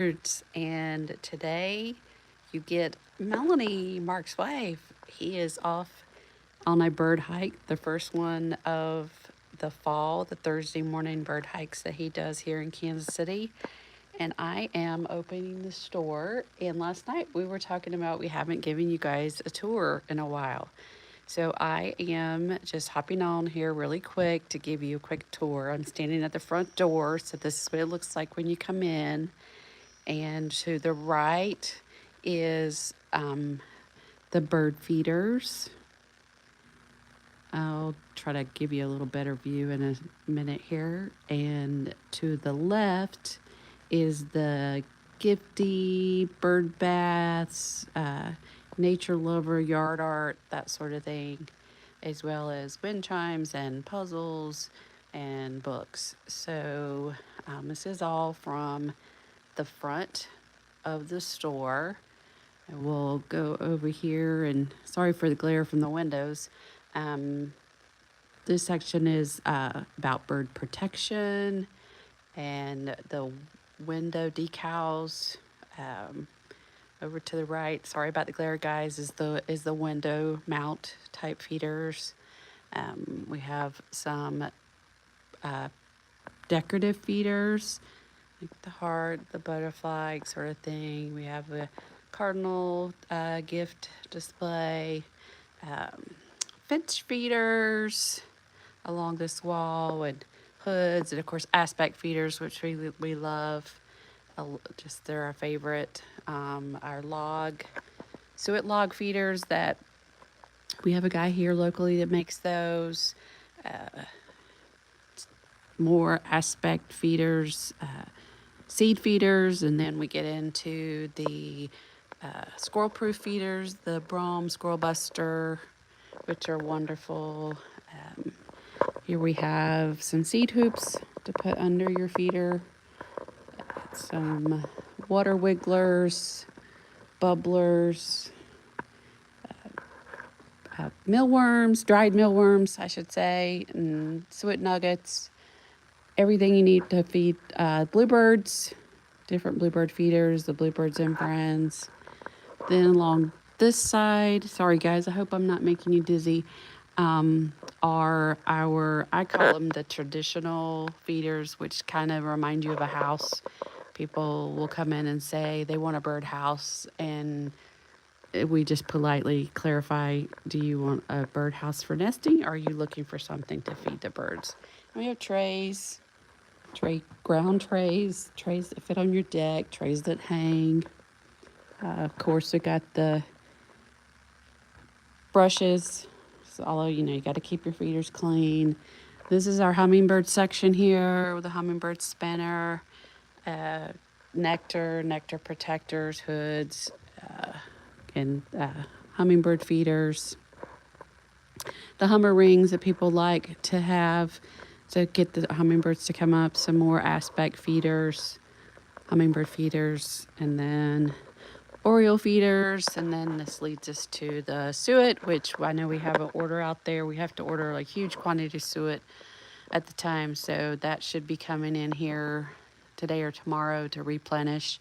birds. And today you get Melanie, Mark's wife. He is off on a bird hike, the first one of the fall, the Thursday morning bird hikes that he does here in Kansas City. And I am opening the store. And last night we were talking about we haven't given you guys a tour in a while. So I am just hopping on here really quick to give you a quick tour. I'm standing at the front door, so this is what it looks like when you come in. And to the right is the bird feeders. I'll try to give you a little better view in a minute here. And to the left is the gifty bird baths, nature lover, yard art, that sort of thing, as well as wind chimes and puzzles and books. So this is all from the front of the store. And we'll go over here and sorry for the glare from the windows. Um, this section is about bird protection and the window decals. Over to the right, sorry about the glare, guys, is the window mount type feeders. We have some decorative feeders, like the heart, the butterfly sort of thing. We have a cardinal gift display, um, finch feeders along this wall, and hoods, and of course aspect feeders, which we love. Just they're our favorite. Our suet log feeders that we have a guy here locally that makes those. Uh, More aspect feeders, seed feeders, and then we get into the squirrel proof feeders, the Brom Squirrel Buster, which are wonderful. Um, Here we have some seed hoops to put under your feeder, some water wigglers, bubblers, mealworms, dried mealworms, I should say, and suet nuggets. Everything you need to feed bluebirds, different bluebird feeders, the bluebirds and friends. Then along this side, sorry guys, I hope I'm not making you dizzy, are I call them the traditional feeders, which kind of remind you of a house. People will come in and say they want a bird house, and we just politely clarify, do you want a birdhouse for nesting, or are you looking for something to feed the birds? And we have ground trays that fit on your deck, trays that hang. Of course, we got the brushes. So although, you got to keep your feeders clean. This is our hummingbird section here with a hummingbird spinner, uh, nectar protectors, hoods, and hummingbird feeders. The hummer rings that people like to have to get the hummingbirds to come up, some more aspect feeders, hummingbird feeders, and then Oriole feeders. And then this leads us to the suet, which I know we have an order out there. We have to order like huge quantity of suet at the time, so that should be coming in here today or tomorrow to replenish.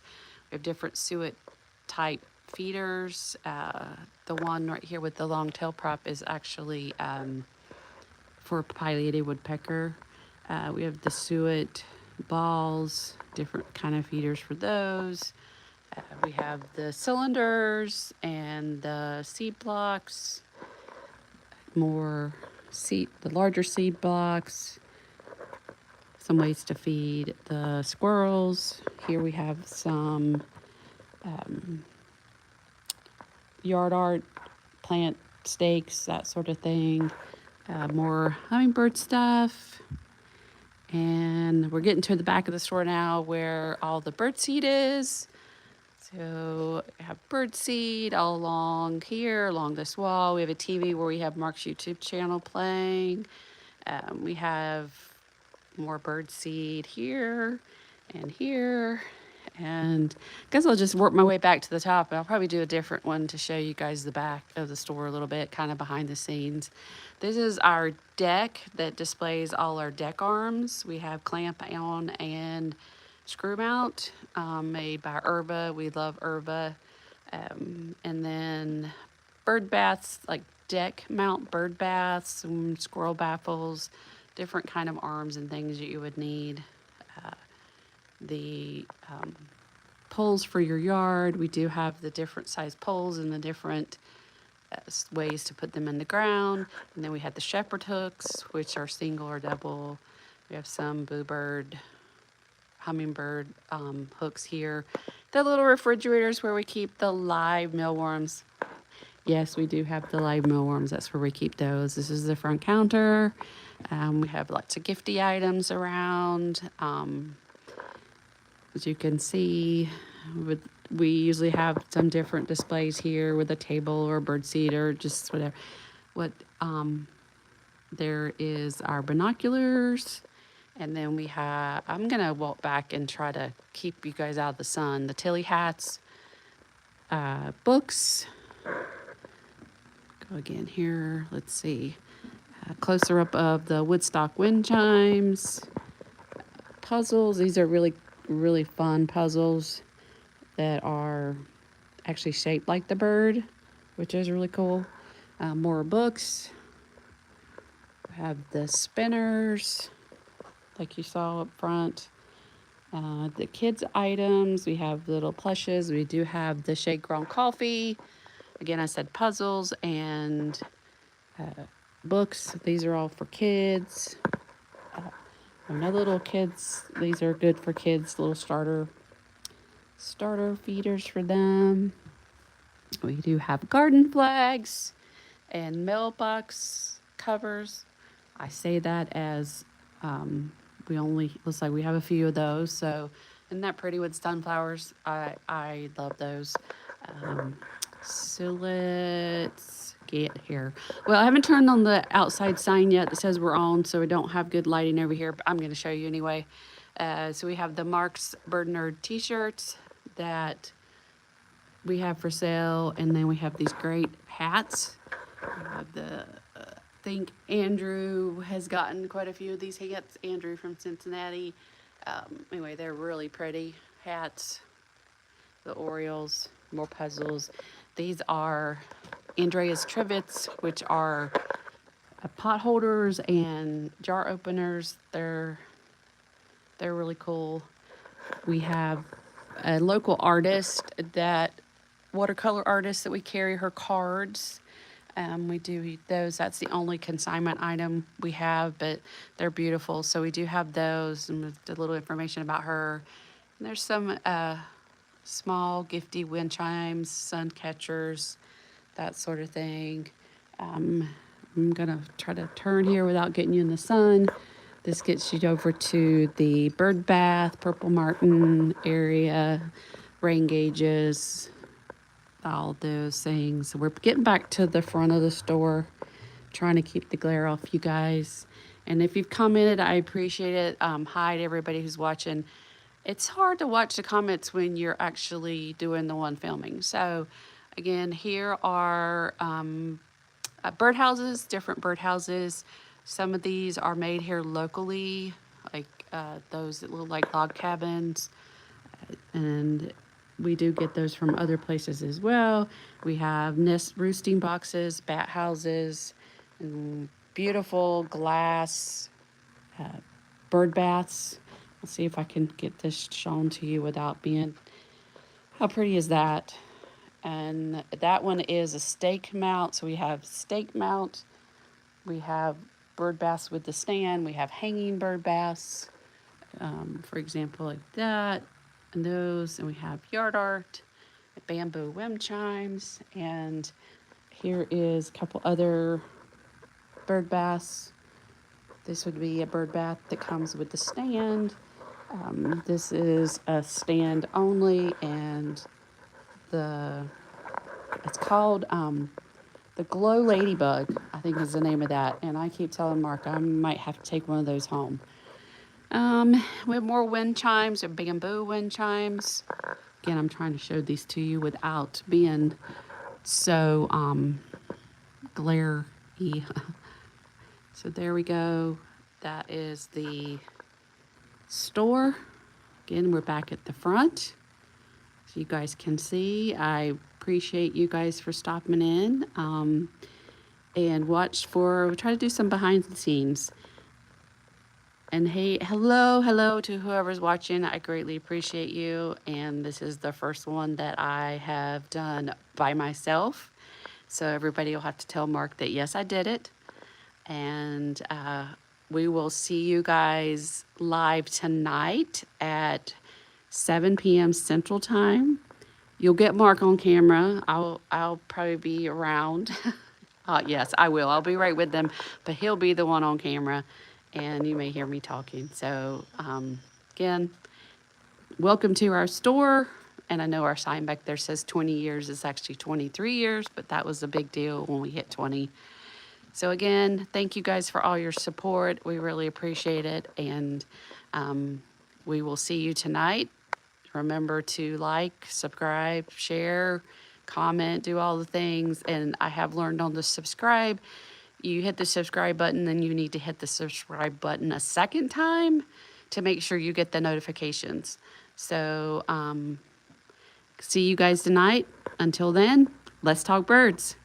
We have different suet type feeders. The one right here with the long tail prop is actually for pileated woodpecker. We have the suet balls, different kind of feeders for those. We have the cylinders and the seed blocks, the larger seed blocks, some ways to feed the squirrels. Here we have some yard art, plant stakes, that sort of thing. More hummingbird stuff. And we're getting to the back of the store now where all the bird seed is. So we have bird seed all along here, along this wall. We have a TV where we have Mark's YouTube channel playing. We have more bird seed here and here. And I guess I'll just work my way back to the top, and I'll probably do a different one to show you guys the back of the store a little bit, kind of behind the scenes. This is our deck that displays all our deck arms. We have clamp on and screw mount made by Herba. We love Herba. And then bird baths, like deck mount bird baths, squirrel baffles, different kind of arms and things that you would need. The poles for your yard. We do have the different size poles and the different ways to put them in the ground. And then we have the shepherd hooks, which are single or double. We have some bluebird, hummingbird hooks here. The little refrigerators where we keep the live mealworms. Yes, we do have the live mealworms. That's where we keep those. This is the front counter. We have lots of gifty items around. As you can see, we usually have some different displays here with a table or a bird seat or just whatever. There is our binoculars. And then we have, I'm going to walk back and try to keep you guys out of the sun. The Tilly hats, books. Go again here. Let's see. Closer up of the Woodstock wind chimes. Puzzles. These are really, really fun puzzles that are actually shaped like the bird, which is really cool. More books. We have the spinners, like you saw up front. The kids' items, we have little plushes. We do have the shade grown coffee. Again, I said puzzles and books. These are all for kids. Another little kids. These are good for kids. Little starter feeders for them. We do have garden flags and mailbox covers. I say that as looks like we have a few of those. So, isn't that pretty with sunflowers? I love those. So let's get here. Well, I haven't turned on the outside sign yet that says we're on, so we don't have good lighting over here, but I'm going to show you anyway. So we have the Mark's Bird Nerd t-shirts that we have for sale, and then we have these great hats. We have I think Andrew has gotten quite a few of these hats. Andrew from Cincinnati. Anyway, they're really pretty hats. The Orioles, more puzzles. These are Andrea's trivets, which are pot holders and jar openers. They're really cool. We have a local artist, watercolor artist that we carry her cards. We do those. That's the only consignment item we have, but they're beautiful. So we do have those and with a little information about her. And there's some small gifty wind chimes, sun catchers, that sort of thing. I'm gonna try to turn here without getting you in the sun. This gets you over to the bird bath, purple martin area, rain gauges, all those things. So we're getting back to the front of the store, trying to keep the glare off you guys. And if you've commented, I appreciate it. Hi to everybody who's watching. It's hard to watch the comments when you're actually doing the one filming. So again, here are birdhouses, different birdhouses. Some of these are made here locally, like those that look like log cabins. And we do get those from other places as well. We have nest roosting boxes, bat houses, and beautiful glass bird baths. Let's see if I can get this shown to you without being... How pretty is that? And that one is a stake mount. So we have stake mount. We have bird baths with the stand. We have hanging bird baths, for example, like that. And those, and we have yard art, bamboo wind chimes, and here is a couple other bird baths. This would be a bird bath that comes with the stand. This is a stand only, and it's called the Glow Ladybug, I think is the name of that. And I keep telling Mark I might have to take one of those home. We have more wind chimes, or bamboo wind chimes. Again, I'm trying to show these to you without being so glare-y. So there we go. That is the store. Again, we're back at the front. So you guys can see, I appreciate you guys for stopping in and we'll try to do some behind the scenes. And hey, hello to whoever's watching. I greatly appreciate you. And this is the first one that I have done by myself. So everybody will have to tell Mark that yes, I did it. And we will see you guys live tonight at 7 p.m. Central Time. You'll get Mark on camera. I'll probably be around. Yes, I will. I'll be right with them, but he'll be the one on camera, and you may hear me talking. So again, welcome to our store. And I know our sign back there says 20 years. It's actually 23 years, but that was a big deal when we hit 20. So again, thank you guys for all your support. We really appreciate it. And we will see you tonight. Remember to like, subscribe, share, comment, do all the things. And I have learned on the subscribe, you hit the subscribe button, then you need to hit the subscribe button a second time to make sure you get the notifications. So see you guys tonight. Until then, let's talk birds.